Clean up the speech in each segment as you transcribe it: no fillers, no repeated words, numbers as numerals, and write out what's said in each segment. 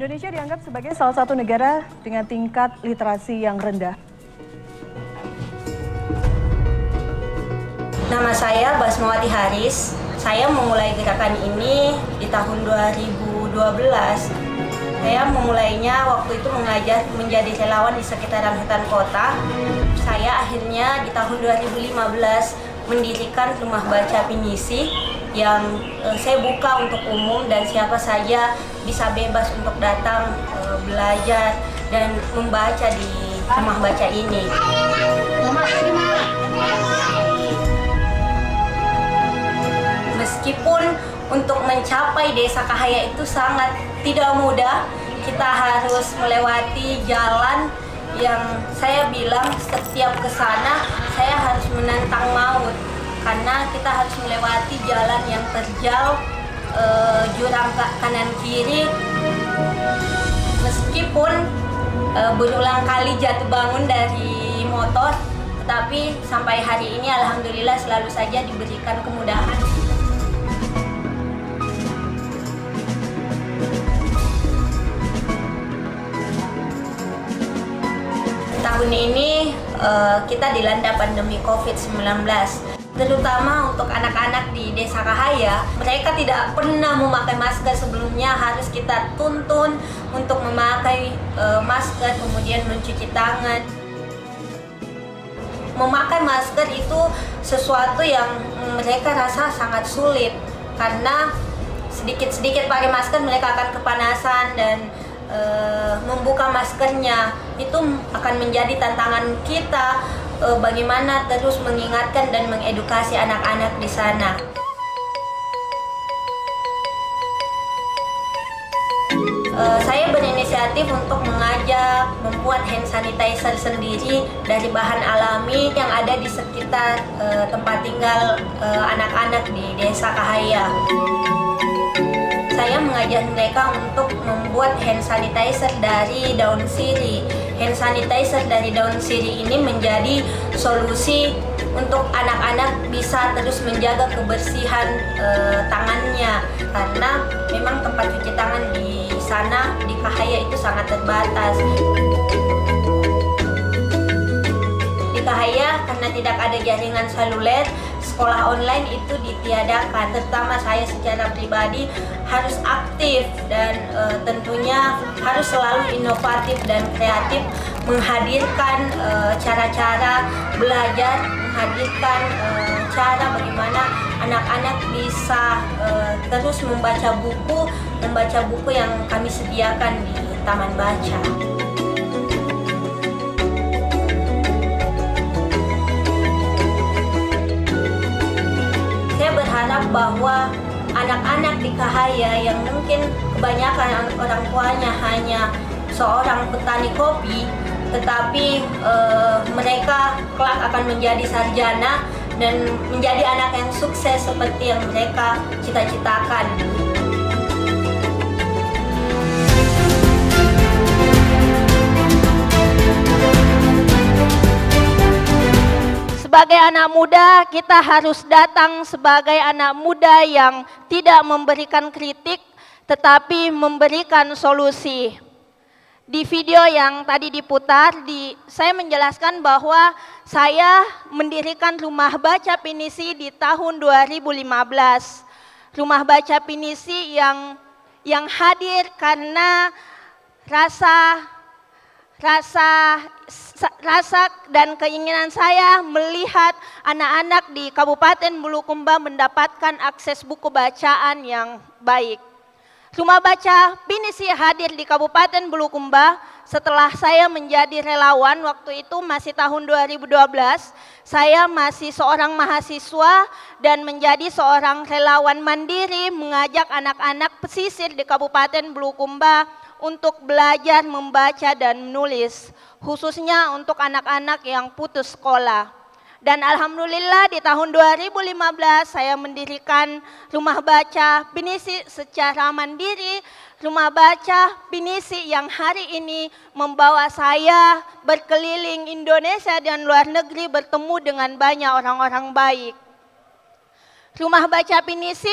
Indonesia dianggap sebagai salah satu negara dengan tingkat literasi yang rendah. Nama saya Basmawati Haris. Saya memulai gerakan ini di tahun 2012. Saya memulainya waktu itu mengajar menjadi relawan di sekitaran hutan kota. Saya akhirnya di tahun 2015 mendirikan Rumah Baca Pinisi yang saya buka untuk umum dan siapa saja bisa bebas untuk datang belajar dan membaca di rumah baca ini. Meskipun untuk mencapai Desa Kahaya itu sangat tidak mudah, kita harus melewati jalan yang saya bilang setiap ke sana saya harus menantang maut. Karena kita harus melewati jalan yang terjal, jurang kanan kiri. Meskipun berulang kali jatuh bangun dari motor, tetapi sampai hari ini alhamdulillah selalu saja diberikan kemudahan. Tahun ini kita dilanda pandemi COVID-19. Terutama untuk anak-anak di Desa Kahaya, mereka tidak pernah memakai masker sebelumnya, harus kita tuntun untuk memakai masker, kemudian mencuci tangan. Memakai masker itu sesuatu yang mereka rasa sangat sulit, karena sedikit-sedikit pakai masker mereka akan kepanasan dan membuka maskernya itu akan menjadi tantangan kita. Bagaimana terus mengingatkan dan mengedukasi anak-anak di sana. Saya berinisiatif untuk mengajak membuat hand sanitizer sendiri dari bahan alami yang ada di sekitar tempat tinggal anak-anak di Desa Kahaya. Saya mengajak mereka untuk membuat hand sanitizer dari daun sirih. Hand sanitizer dari daun sirih ini menjadi solusi untuk anak-anak bisa terus menjaga kebersihan tangannya, karena memang tempat cuci tangan di sana di Kahaya itu sangat terbatas. Di Kahaya karena tidak ada jaringan seluler, sekolah online itu ditiadakan. Terutama saya secara pribadi harus aktif dan tentunya harus selalu inovatif dan kreatif, menghadirkan cara-cara belajar, menghadirkan cara bagaimana anak-anak bisa terus membaca buku yang kami sediakan di Taman Baca. Saya berharap bahwa anak-anak di Kahaya yang mungkin kebanyakan orang tuanya hanya seorang petani kopi, tetapi mereka kelak akan menjadi sarjana dan menjadi anak yang sukses seperti yang mereka cita-citakan. Sebagai anak muda, kita harus datang sebagai anak muda yang tidak memberikan kritik, tetapi memberikan solusi. Di video yang tadi diputar, saya menjelaskan bahwa saya mendirikan Rumah Baca Pinisi di tahun 2015. Rumah Baca Pinisi yang hadir karena rasa dan keinginan saya melihat anak-anak di Kabupaten Bulukumba mendapatkan akses buku bacaan yang baik. Rumah Baca Pinisi hadir di Kabupaten Bulukumba setelah saya menjadi relawan. Waktu itu masih tahun 2012, saya masih seorang mahasiswa dan menjadi seorang relawan mandiri mengajak anak-anak pesisir di Kabupaten Bulukumba untuk belajar membaca dan menulis, khususnya untuk anak-anak yang putus sekolah. Dan alhamdulillah di tahun 2015 saya mendirikan Rumah Baca Pinisi secara mandiri. Rumah Baca Pinisi yang hari ini membawa saya berkeliling Indonesia dan luar negeri bertemu dengan banyak orang-orang baik. Rumah Baca Pinisi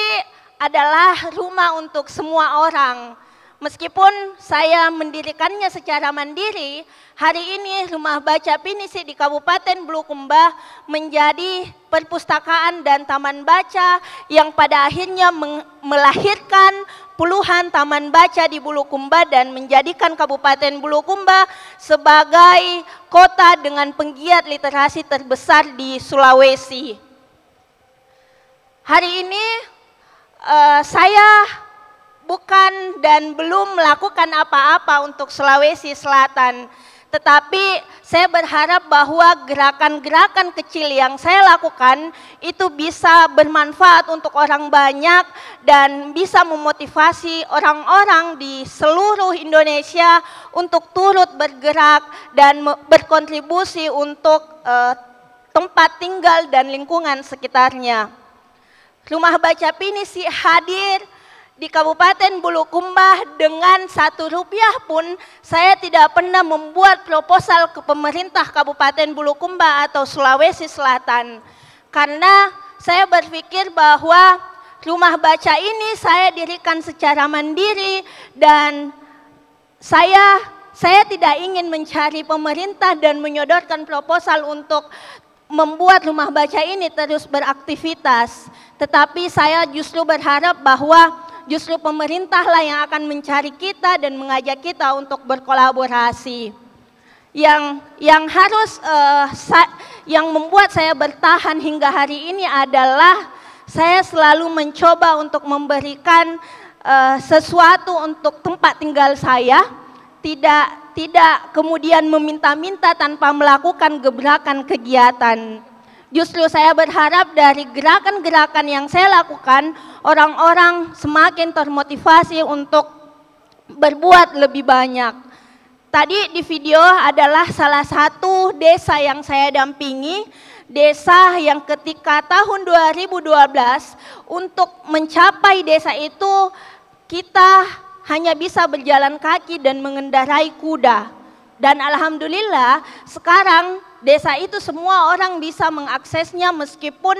adalah rumah untuk semua orang. Meskipun saya mendirikannya secara mandiri, hari ini Rumah Baca Pinisi di Kabupaten Bulukumba menjadi perpustakaan dan taman baca yang pada akhirnya melahirkan puluhan taman baca di Bulukumba dan menjadikan Kabupaten Bulukumba sebagai kota dengan penggiat literasi terbesar di Sulawesi. Hari ini saya bukan dan belum melakukan apa-apa untuk Sulawesi Selatan. Tetapi saya berharap bahwa gerakan-gerakan kecil yang saya lakukan itu bisa bermanfaat untuk orang banyak dan bisa memotivasi orang-orang di seluruh Indonesia untuk turut bergerak dan berkontribusi untuk tempat tinggal dan lingkungan sekitarnya. Rumah Baca Pinisi hadir di Kabupaten Bulukumba dengan Rp1 pun saya tidak pernah membuat proposal ke pemerintah Kabupaten Bulukumba atau Sulawesi Selatan. Karena saya berpikir bahwa rumah baca ini saya dirikan secara mandiri dan saya tidak ingin mencari pemerintah dan menyodorkan proposal untuk membuat rumah baca ini terus beraktivitas. Tetapi saya justru berharap bahwa justru pemerintahlah yang akan mencari kita dan mengajak kita untuk berkolaborasi. Yang membuat saya bertahan hingga hari ini adalah saya selalu mencoba untuk memberikan sesuatu untuk tempat tinggal saya, tidak kemudian meminta-minta tanpa melakukan gebrakan kegiatan. Justru saya berharap dari gerakan-gerakan yang saya lakukan, orang-orang semakin termotivasi untuk berbuat lebih banyak. Tadi di video adalah salah satu desa yang saya dampingi, desa yang ketika tahun 2012 untuk mencapai desa itu kita hanya bisa berjalan kaki dan mengendarai kuda. Dan alhamdulillah sekarang desa itu semua orang bisa mengaksesnya meskipun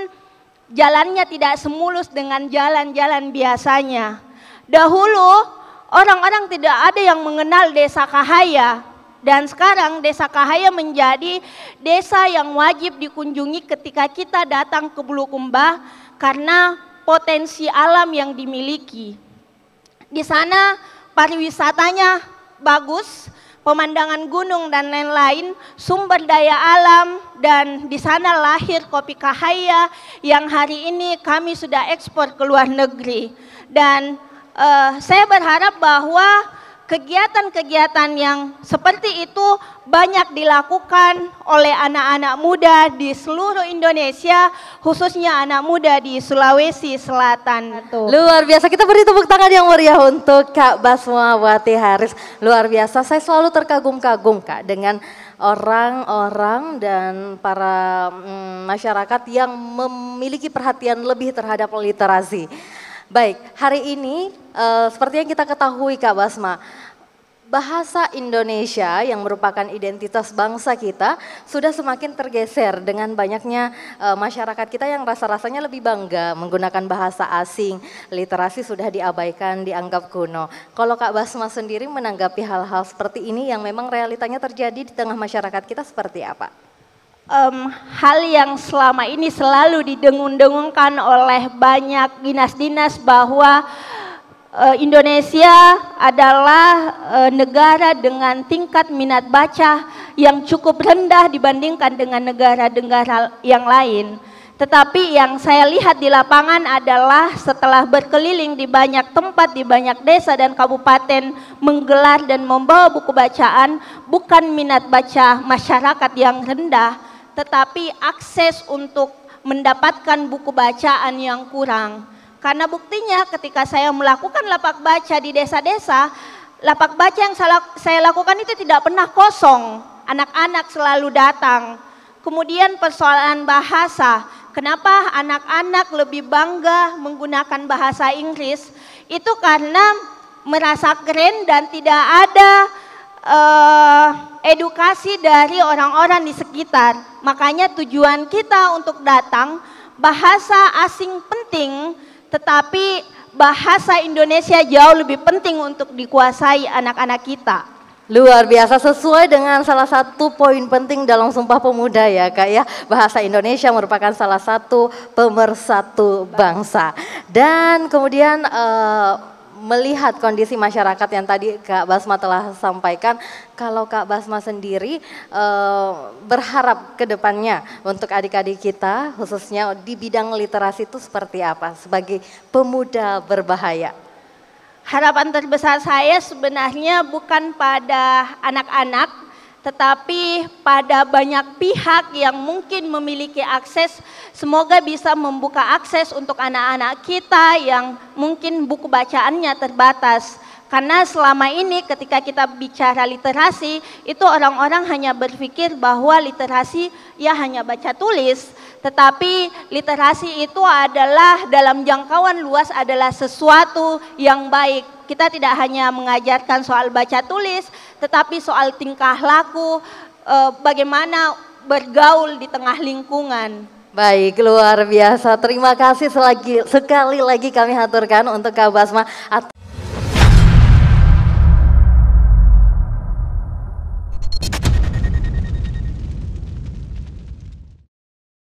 jalannya tidak semulus dengan jalan-jalan biasanya. Dahulu orang-orang tidak ada yang mengenal Desa Kahaya. Dan sekarang Desa Kahaya menjadi desa yang wajib dikunjungi ketika kita datang ke Bulukumba karena potensi alam yang dimiliki. Di sana pariwisatanya bagus, pemandangan gunung dan lain-lain, sumber daya alam, dan di sana lahir kopi Kahaya yang hari ini kami sudah ekspor ke luar negeri. Dan saya berharap bahwa kegiatan-kegiatan yang seperti itu banyak dilakukan oleh anak-anak muda di seluruh Indonesia, khususnya anak muda di Sulawesi Selatan. Luar biasa, kita beri tepuk tangan yang meriah untuk Kak Basmawati Haris. Luar biasa, saya selalu terkagum-kagum Kak dengan orang-orang dan para masyarakat yang memiliki perhatian lebih terhadap literasi. Baik, hari ini seperti yang kita ketahui Kak Basma, bahasa Indonesia yang merupakan identitas bangsa kita sudah semakin tergeser dengan banyaknya masyarakat kita yang rasa-rasanya lebih bangga menggunakan bahasa asing. Literasi sudah diabaikan, dianggap kuno. Kalau Kak Basma sendiri menanggapi hal-hal seperti ini yang memang realitanya terjadi di tengah masyarakat kita seperti apa? Hal yang selama ini selalu didengung-dengungkan oleh banyak dinas-dinas bahwa Indonesia adalah negara dengan tingkat minat baca yang cukup rendah dibandingkan dengan negara-negara yang lain. Tetapi yang saya lihat di lapangan adalah setelah berkeliling di banyak tempat, di banyak desa dan kabupaten menggelar dan membawa buku bacaan, bukan minat baca masyarakat yang rendah, tetapi akses untuk mendapatkan buku bacaan yang kurang. Karena buktinya ketika saya melakukan lapak baca di desa-desa, lapak baca yang saya lakukan itu tidak pernah kosong. Anak-anak selalu datang. Kemudian persoalan bahasa, kenapa anak-anak lebih bangga menggunakan bahasa Inggris? Itu karena merasa keren dan tidak ada edukasi dari orang-orang di sekitar. Makanya tujuan kita untuk datang, bahasa asing penting, tetapi bahasa Indonesia jauh lebih penting untuk dikuasai anak-anak kita. Luar biasa, sesuai dengan salah satu poin penting dalam Sumpah Pemuda ya Kak ya. Bahasa Indonesia merupakan salah satu pemersatu bangsa. Dan kemudian melihat kondisi masyarakat yang tadi Kak Basma telah sampaikan, kalau Kak Basma sendiri berharap ke depannya untuk adik-adik kita khususnya di bidang literasi itu seperti apa sebagai pemuda berbahaya? Harapan terbesar saya sebenarnya bukan pada anak-anak, tetapi pada banyak pihak yang mungkin memiliki akses. Semoga bisa membuka akses untuk anak-anak kita yang mungkin buku bacaannya terbatas. Karena selama ini ketika kita bicara literasi, itu orang-orang hanya berpikir bahwa literasi ya hanya baca tulis. Tetapi literasi itu adalah dalam jangkauan luas adalah sesuatu yang baik. Kita tidak hanya mengajarkan soal baca tulis, tetapi soal tingkah laku, bagaimana bergaul di tengah lingkungan. Baik, luar biasa. Terima kasih sekali lagi kami haturkan untuk Kak Basma.